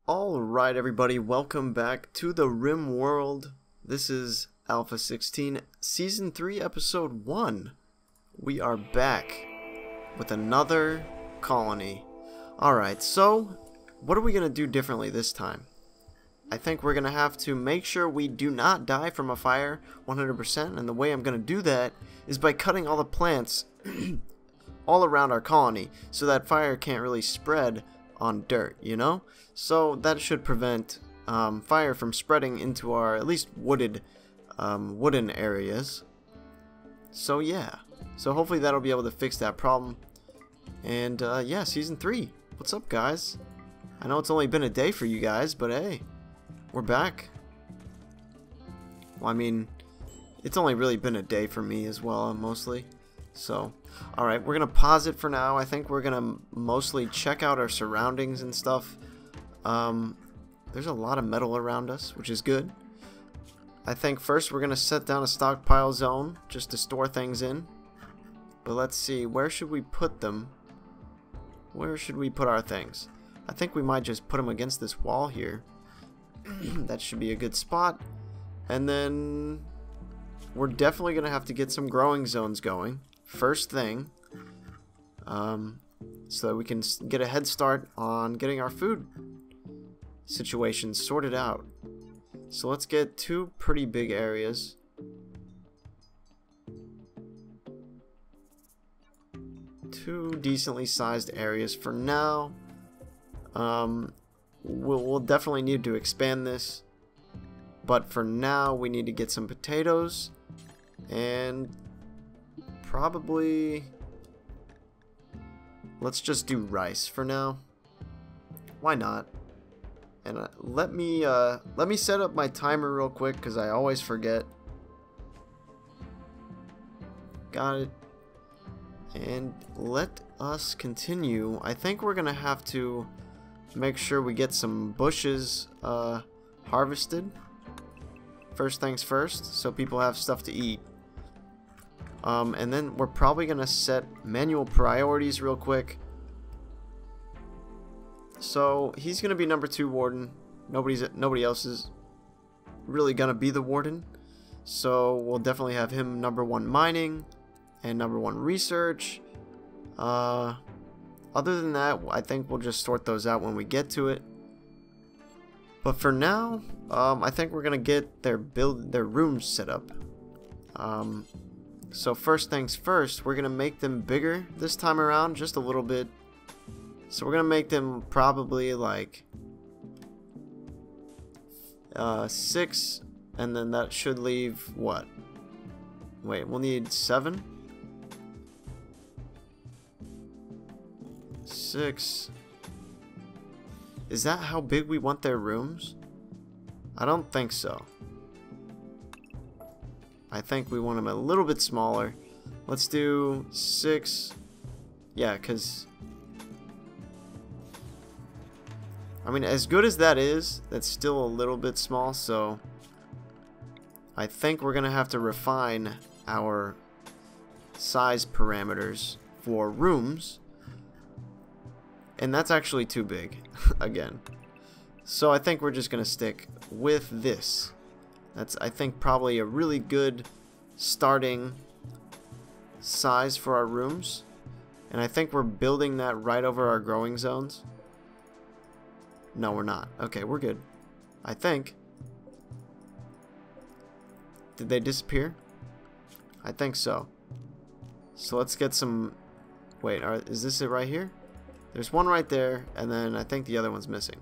Alright everybody, welcome back to the Rimworld. This is Alpha 16, Season 3, Episode 1. We are back with another colony. Alright, so what are we going to do differently this time? I think we're going to have to make sure we do not die from a fire 100%, and the way I'm going to do that is by cutting all the plants all around our colony so that fire can't really spread on dirt, you know? So that should prevent fire from spreading into our at least wooden areas. So yeah, so hopefully that'll be able to fix that problem. And yeah, Season 3. What's up, guys? I know it's only been a day for you guys, but hey, we're back. Well, I mean, it's only really been a day for me as well, mostly. So, alright, we're going to pause it for now. I think we're going to mostly check out our surroundings and stuff. There's a lot of metal around us, which is good. I think first we're going to set down a stockpile zone just to store things in. But let's see, where should we put them? Where should we put our things? I think we might just put them against this wall here. That should be a good spot. And then we're definitely going to have to get some growing zones going. First thing. So that we can get a head start on getting our food situation sorted out. So let's get two pretty big areas. Two decently sized areas for now. We'll definitely need to expand this, but for now we need to get some potatoes and probably let's just do rice for now. Why not? And let me set up my timer real quick because I always forget. Got it. And let us continue. I think we're gonna have to make sure we get some bushes harvested. First things first, so people have stuff to eat. And then we're probably gonna set manual priorities real quick. So he's gonna be number 2 warden. Nobody else is really gonna be the warden. So we'll definitely have him number 1 mining and number 1 research. Other than that, I think we'll just sort those out when we get to it. But for now, I think we're gonna get their rooms set up. So first things first, we're gonna make them bigger this time around, just a little bit. So we're gonna make them probably like 6, and then that should leave what? Wait, we'll need 7. 6. Is that how big we want their rooms? I don't think so. I think we want them a little bit smaller. Let's do 6. Yeah, because I mean, as good as that is, that's still a little bit small, so I think we're gonna have to refine our size parameters for rooms. And that's actually too big, again. So I think we're just going to stick with this. That's, I think, probably a really good starting size for our rooms. And I think we're building that right over our growing zones. No, we're not. Okay, we're good. I think. Did they disappear? I think so. So let's get some... Wait, is this it right here? There's one right there, and then I think the other one's missing.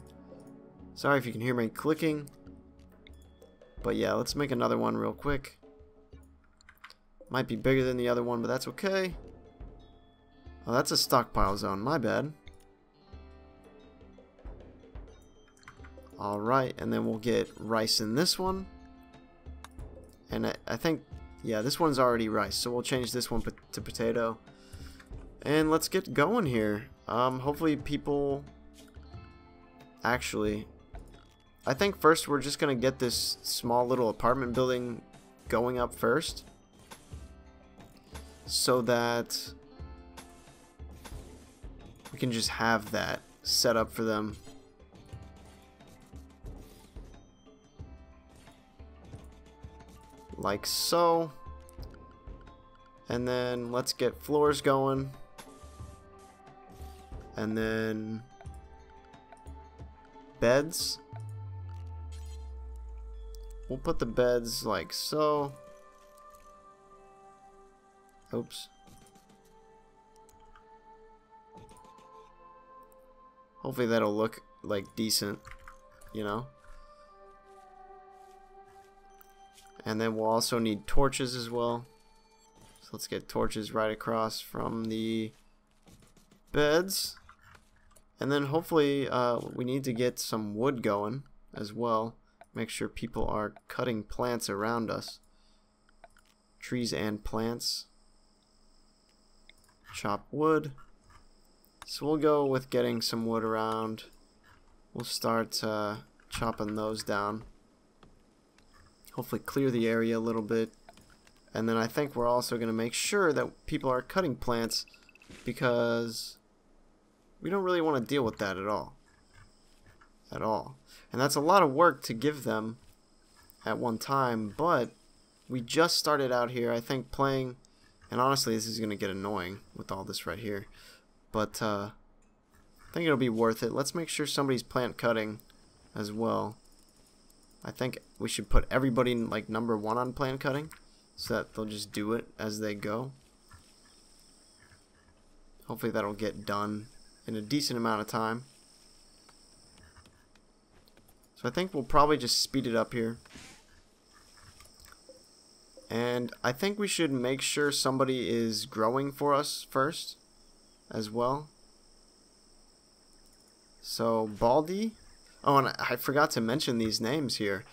Sorry if you can hear me clicking. But yeah, let's make another one real quick. Might be bigger than the other one, but that's okay. Oh, that's a stockpile zone. My bad. Alright, and then we'll get rice in this one. And I think, yeah, this one's already rice, so we'll change this one to potato. And let's get going here. Hopefully people... Actually, I think first we're just going to get this small little apartment building going up first. So that we can just have that set up for them. like so. And then let's get floors going. And then beds. We'll put the beds like so. Oops. Hopefully that'll look like decent, you know. And then we'll also need torches as well. So let's get torches right across from the beds. And then hopefully we need to get some wood going as well. Make sure people are cutting plants around us. Trees and plants. Chop wood. So we'll go with getting some wood around. We'll start chopping those down. Hopefully clear the area a little bit. And then I think we're also going to make sure that people are cutting plants, because we don't really want to deal with that at all. And that's a lot of work to give them at one time, but we just started out here, I think, playing, and honestly this is going to get annoying with all this right here, but I think it'll be worth it. Let's make sure somebody's plant cutting as well. I think we should put everybody in like number 1 on plant cutting, so that they'll just do it as they go. Hopefully that'll get done in a decent amount of time. So I think we'll probably just speed it up here. And I think we should make sure somebody is growing for us first as well. So Baldy. Oh, and I forgot to mention these names here.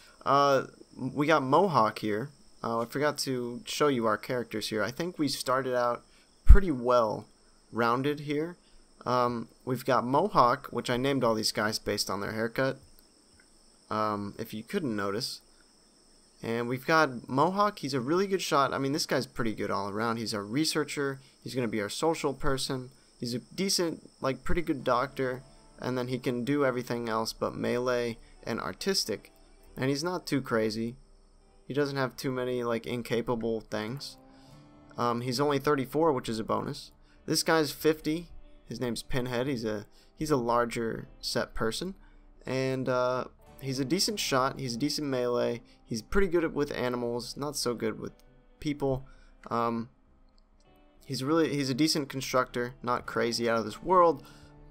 We got Mohawk here. I forgot to show you our characters here. I think we started out pretty well rounded here. We've got Mohawk, which I named all these guys based on their haircut, if you couldn't notice. And we've got Mohawk. He's a really good shot. I mean, this guy's pretty good all around. He's our researcher. He's going to be our social person. He's a decent, like, pretty good doctor. And then he can do everything else but melee and artistic. And he's not too crazy. He doesn't have too many, like, incapable things. He's only 34, which is a bonus. This guy's 50. His name's Pinhead. He's a larger set person. And he's a decent shot. He's a decent melee. He's pretty good with animals. Not so good with people. He's a decent constructor. Not crazy out of this world.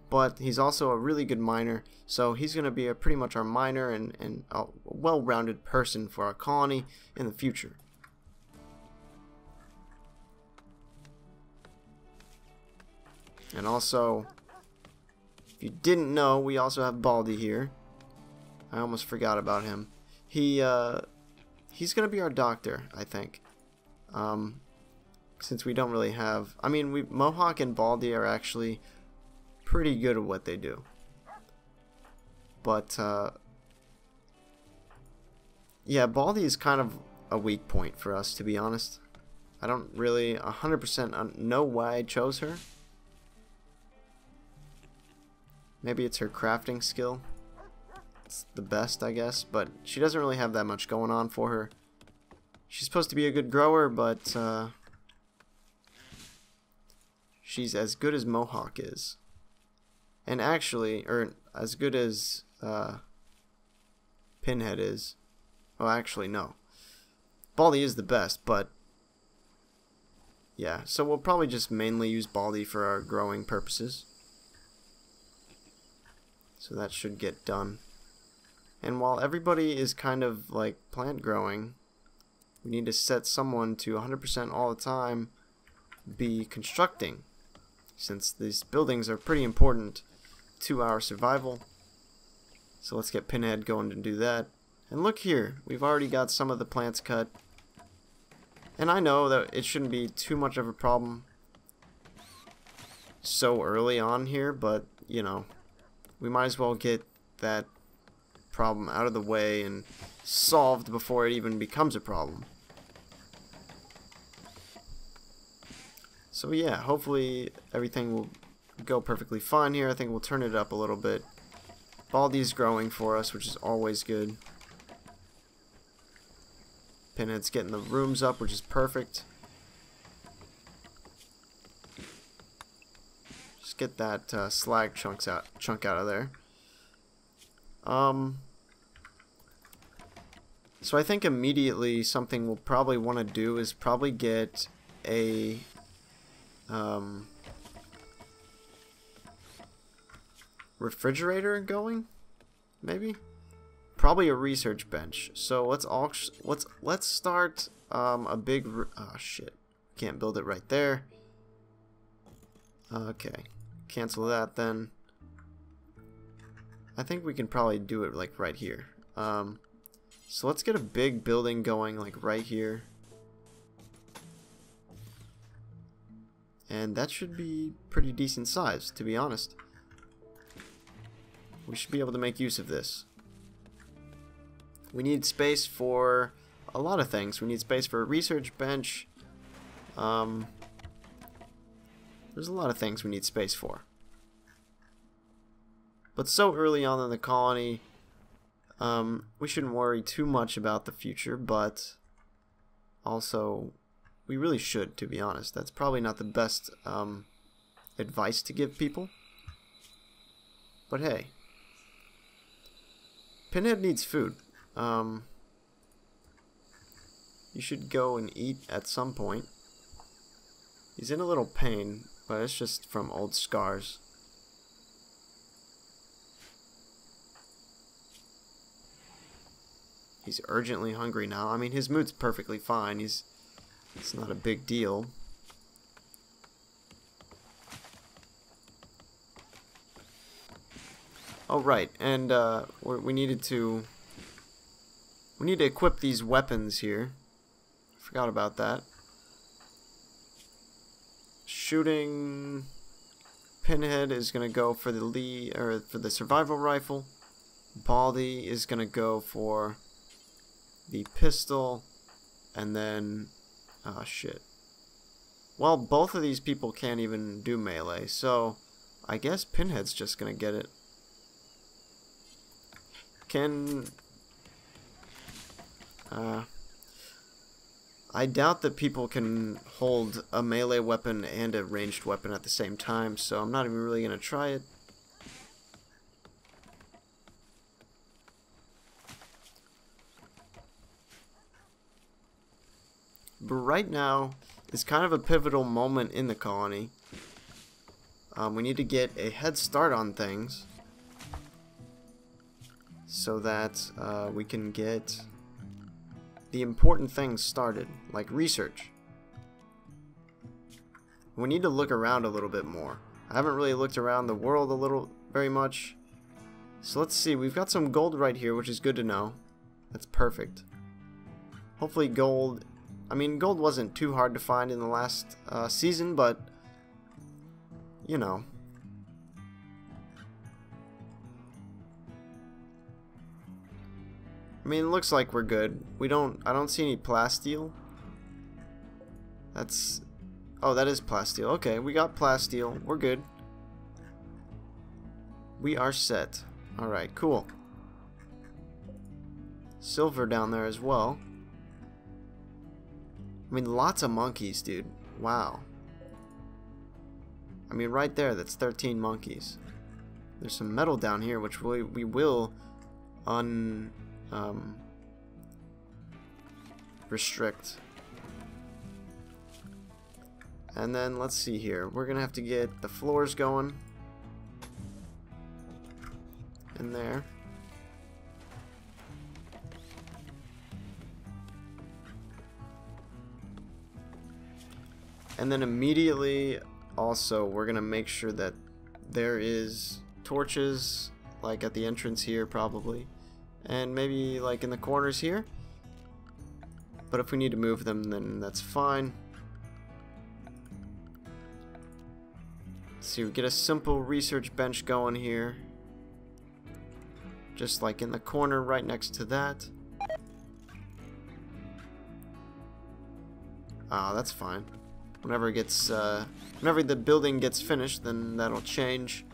But he's also a really good miner, so he's going to be pretty much our miner and a well-rounded person for our colony in the future. And also, if you didn't know, we also have Baldy here. I almost forgot about him. He's going to be our doctor, I think. Since we don't really have... I mean, Mohawk and Baldy are actually pretty good at what they do, but yeah, Baldy is kind of a weak point for us, to be honest. I don't really 100% know why I chose her. Maybe it's her crafting skill. It's the best, I guess, but she doesn't really have that much going on for her. She's supposed to be a good grower, but she's as good as Mohawk is. And actually, or as good as Pinhead is. Well, actually, no. Baldy is the best, but yeah. So we'll probably just mainly use Baldy for our growing purposes. So that should get done. And while everybody is kind of like plant growing, we need to set someone to 100% all the time be constructing, since these buildings are pretty important to our survival. So let's get Pinhead going to do that. And look here, we've already got some of the plants cut. And I know that it shouldn't be too much of a problem so early on here, but you know, we might as well get that problem out of the way and solved before it even becomes a problem. So yeah, hopefully everything will go perfectly fine here. I think we'll turn it up a little bit. Baldy's growing for us, which is always good. Pinhead's getting the rooms up, which is perfect. Just get that slag chunk out of there. So I think immediately something we'll probably want to do is probably get a refrigerator going, maybe. Probably a research bench. So let's start a big. Oh shit! Can't build it right there. Okay, cancel that then. I think we can probably do it like right here. So let's get a big building going like right here. And that should be pretty decent size, to be honest. We should be able to make use of this. We need space for a lot of things. We need space for a research bench. There's a lot of things we need space for. But so early on in the colony, we shouldn't worry too much about the future, but also we really should, to be honest. That's probably not the best advice to give people. But hey, Pinhead needs food. You should go and eat at some point. He's in a little pain, but it's just from old scars. He's urgently hungry now. I mean, his mood's perfectly fine. It's not a big deal. Oh, right. And we need to equip these weapons here. Forgot about that. Shooting Pinhead is gonna go for the survival rifle. Baldy is gonna go for the pistol, and then oh shit. Well, both of these people can't even do melee, so I guess Pinhead's just gonna get it. I doubt that people can hold a melee weapon and a ranged weapon at the same time, so I'm not even really gonna try it. But right now is kind of a pivotal moment in the colony. We need to get a head start on things so that we can get the important things started, like research. We need to look around a little bit more. I haven't really looked around the world very much. So let's see, we've got some gold right here, which is good to know. That's perfect. Hopefully gold, I mean, gold wasn't too hard to find in the last season, but you know. I mean, it looks like we're good. I don't see any plasteel. Oh, that is plasteel. Okay, we got plasteel. We're good. We are set. Alright, cool. Silver down there as well. I mean, lots of monkeys, dude. Wow. I mean, right there, that's 13 monkeys. There's some metal down here, which we will restrict. And then let's see here. We're gonna have to get the floors going in there. And then immediately also we're gonna make sure that there is torches like at the entrance here probably, and maybe like in the corners here, but if we need to move them then that's fine. Let's see, we get a simple research bench going here, just like in the corner right next to that. Ah, that's fine. Whenever it gets, whenever the building gets finished, then that'll change.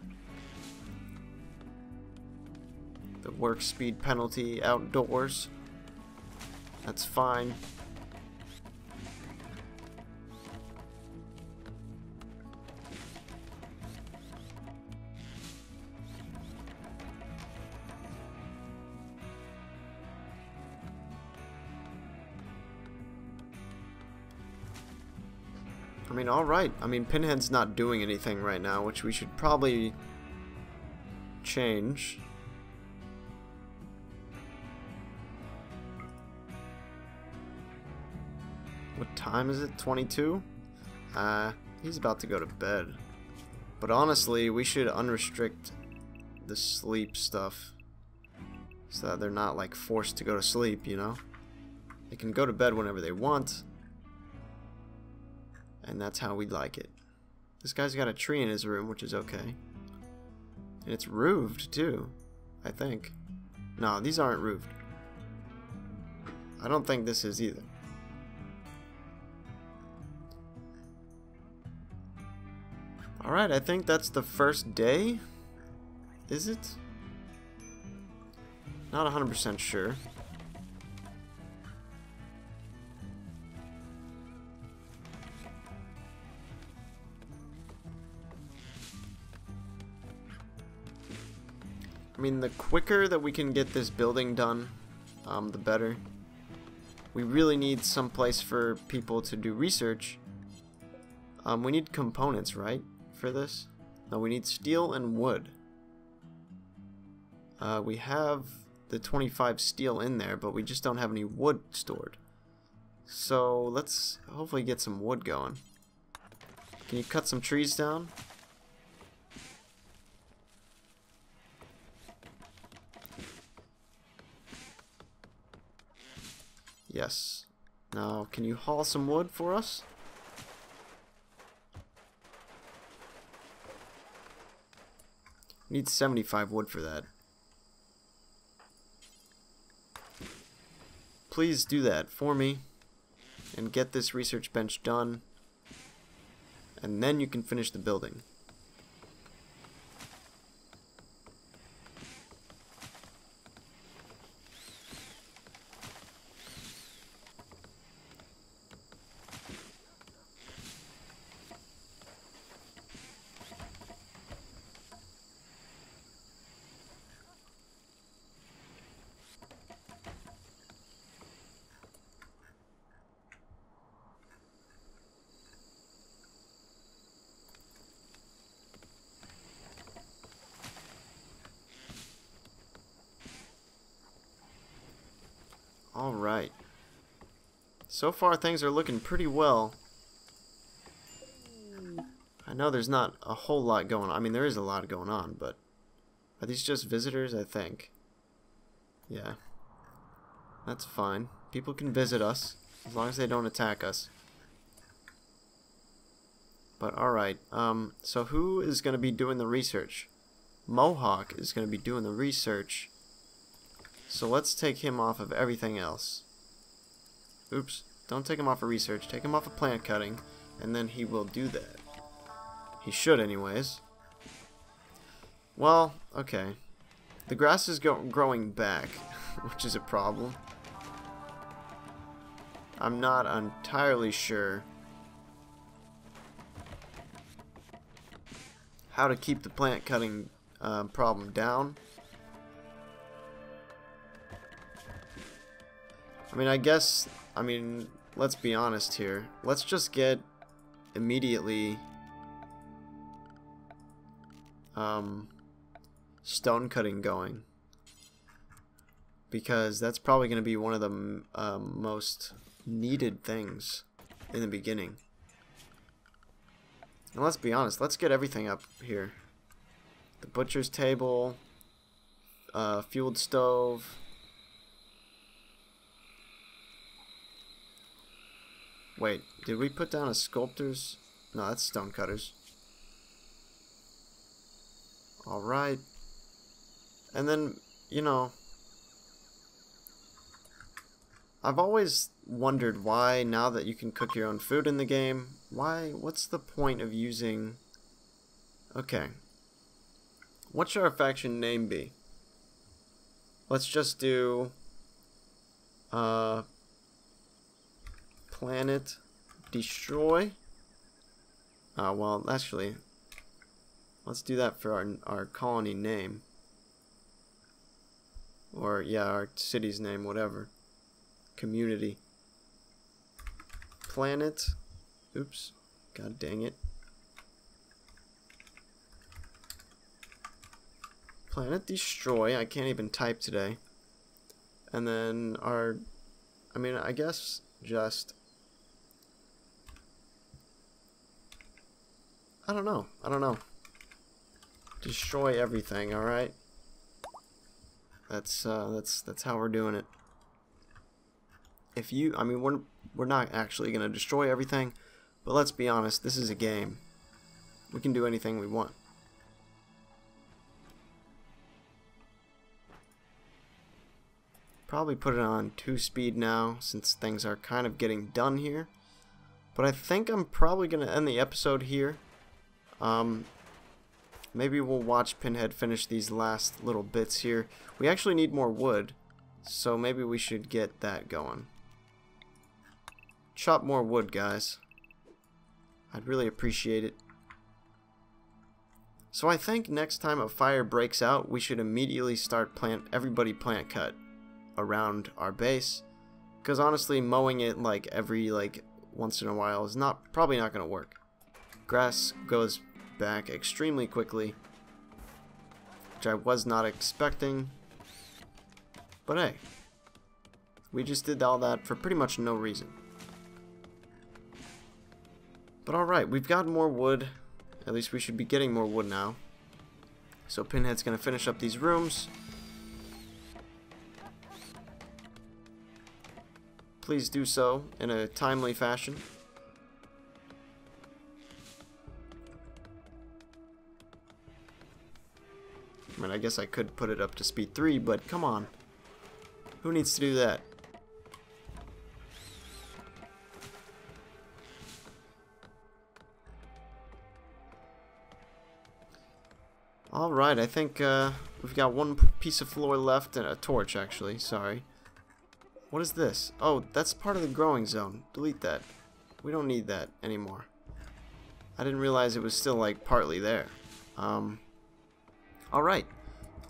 The work speed penalty outdoors. That's fine. I mean, alright. I mean, Pinhead's not doing anything right now, which we should probably change. What time is it? 22? He's about to go to bed. But honestly, we should unrestrict the sleep stuff so that they're not, like, forced to go to sleep, you know? They can go to bed whenever they want. And that's how we like it. This guy's got a tree in his room, which is okay. And it's roofed, too, I think. No, these aren't roofed. I don't think this is either. Alright, I think that's the first day. Is it? Not 100% sure. I mean, the quicker that we can get this building done, the better. We really need some place for people to do research. We need components, right, for this? No, we need steel and wood. We have the 25 steel in there, but we just don't have any wood stored. So let's hopefully get some wood going. Can you cut some trees down? Yes. Now, can you haul some wood for us? Need 75 wood for that. Please do that for me and get this research bench done, and then you can finish the building. Alright. So far things are looking pretty well. I know there's not a whole lot going on. I mean, there is a lot going on, but are these just visitors, I think? Yeah. That's fine. People can visit us, as long as they don't attack us. But alright, so who is going to be doing the research? Mohawk is going to be doing the research. So let's take him off of everything else. Oops, don't take him off of research, take him off of plant cutting, and then he will do that. He should anyways. Well, okay. The grass is growing back, which is a problem. I'm not entirely sure how to keep the plant cutting problem down. I mean, let's be honest here. Let's just get immediately stone cutting going, because that's probably going to be one of the most needed things in the beginning. And let's be honest, let's get everything up here. The butcher's table, fueled stove. Wait, did we put down a sculptor's? No, that's stone cutters. Alright. And then, you know, I've always wondered why, now that you can cook your own food in the game, what's the point of using... Okay. What should our faction name be? Let's just do... Planet destroy. Well, actually, let's do that for our colony name. Or, yeah, our city's name, whatever. Community. Planet. Oops. God dang it. Planet destroy. I can't even type today. And then our... I mean, I guess just... I don't know. Destroy everything, alright? That's how we're doing it. If you... I mean, we're not actually going to destroy everything, but let's be honest, this is a game. We can do anything we want. Probably put it on 2-speed now, since things are kind of getting done here. But I think I'm probably going to end the episode here. Maybe we'll watch Pinhead finish these last little bits here. We actually need more wood, so maybe we should get that going. Chop more wood, guys. I'd really appreciate it. So I think next time a fire breaks out, we should immediately start everybody plant cut around our base. Because honestly, mowing it like every once in a while is probably not going to work. Grass goes back extremely quickly, which I was not expecting. But hey, we just did all that for pretty much no reason. But alright, we've got more wood. At least we should be getting more wood now. So Pinhead's going to finish up these rooms. Please do so in a timely fashion. I mean, I guess I could put it up to speed 3, but come on. Who needs to do that? Alright, I think we've got one piece of floor left and a torch, actually. Sorry. What is this? Oh, that's part of the growing zone. Delete that. We don't need that anymore. I didn't realize it was still like partly there. Alright.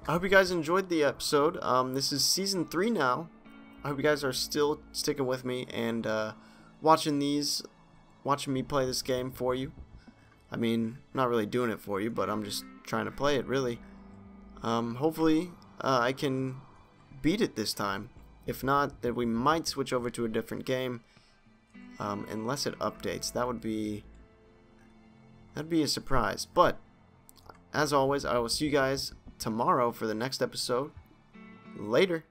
I hope you guys enjoyed the episode. This is season 3 now. I hope you guys are still sticking with me and watching me play this game for you. I mean, I'm not really doing it for you, but I'm just trying to play it, really. Hopefully, I can beat it this time. If not, then we might switch over to a different game. Unless it updates. That'd be a surprise. But, as always, I will see you guys tomorrow for the next episode. Later.